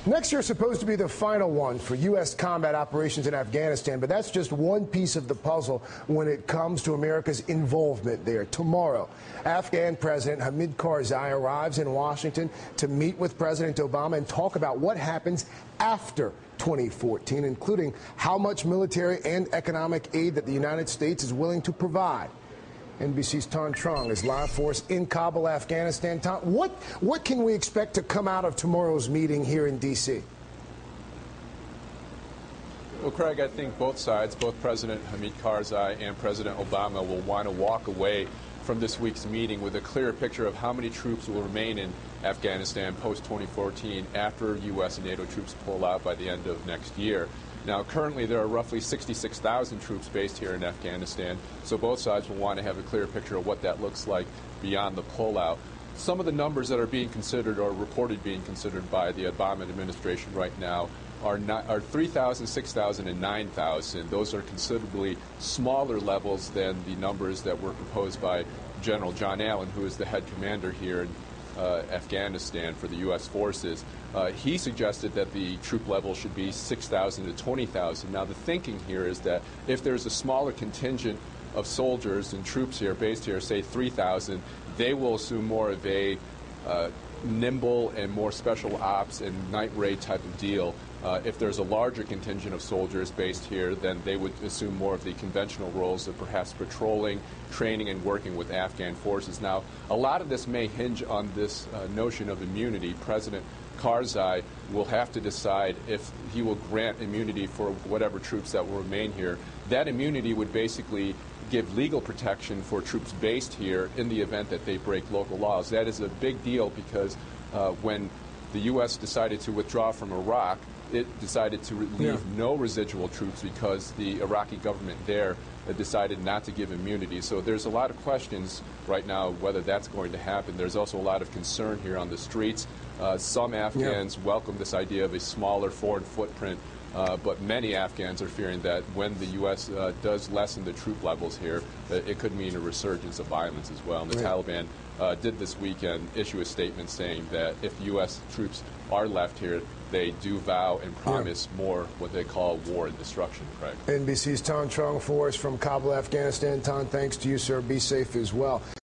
Next year is supposed to be the final one for U.S. combat operations in Afghanistan, but that's just one piece of the puzzle when it comes to America's involvement there. Tomorrow, Afghan President Hamid Karzai arrives in Washington to meet with President Obama and talk about what happens after 2014, including how much military and economic aid that the United States is willing to provide. NBC's Tan Trung is live for us in Kabul, Afghanistan. Tan, what can we expect to come out of tomorrow's meeting here in D.C.? Well, Craig, I think both sides, both President Hamid Karzai and President Obama, will want to walk away from this week's meeting with a clearer picture of how many troops will remain in Afghanistan post-2014 after U.S. and NATO troops pull out by the end of next year. Now, currently, there are roughly 66,000 troops based here in Afghanistan, so both sides will want to have a clear picture of what that looks like beyond the pullout. Some of the numbers that are being considered or reported being considered by the Obama administration right now are 3,000, 6,000, and 9,000. Those are considerably smaller levels than the numbers that were proposed by General John Allen, who is the head commander here in Afghanistan for the U.S. forces. He suggested that the troop level should be 6,000 to 20,000. Now, the thinking here is that if there's a smaller contingent of soldiers and troops here, based here, say 3,000, they will assume more of a nimble and more special ops and night raid type of deal. If there's a larger contingent of soldiers based here, then they would assume more of the conventional roles of perhaps patrolling, training, and working with Afghan forces. Now, a lot of this may hinge on this notion of immunity. President Karzai will have to decide if he will grant immunity for whatever troops that will remain here. That immunity would basically give legal protection for troops based here in the event that they break local laws. That is a big deal because when the U.S. decided to withdraw from Iraq, it decided to leave no residual troops because the Iraqi government there decided not to give immunity. So there's a lot of questions right now whether that's going to happen. There's also a lot of concern here on the streets. Some Afghans welcome this idea of a smaller foreign footprint, but many Afghans are fearing that when the U.S. does lessen the troop levels here, it could mean a resurgence of violence as well. And the Taliban did this weekend issue a statement saying that if U.S. troops are left here, they do vow and promise more what they call war and destruction, Craig. NBC's Tan Trung for us from Kabul, Afghanistan. Tan, thanks to you, sir. Be safe as well.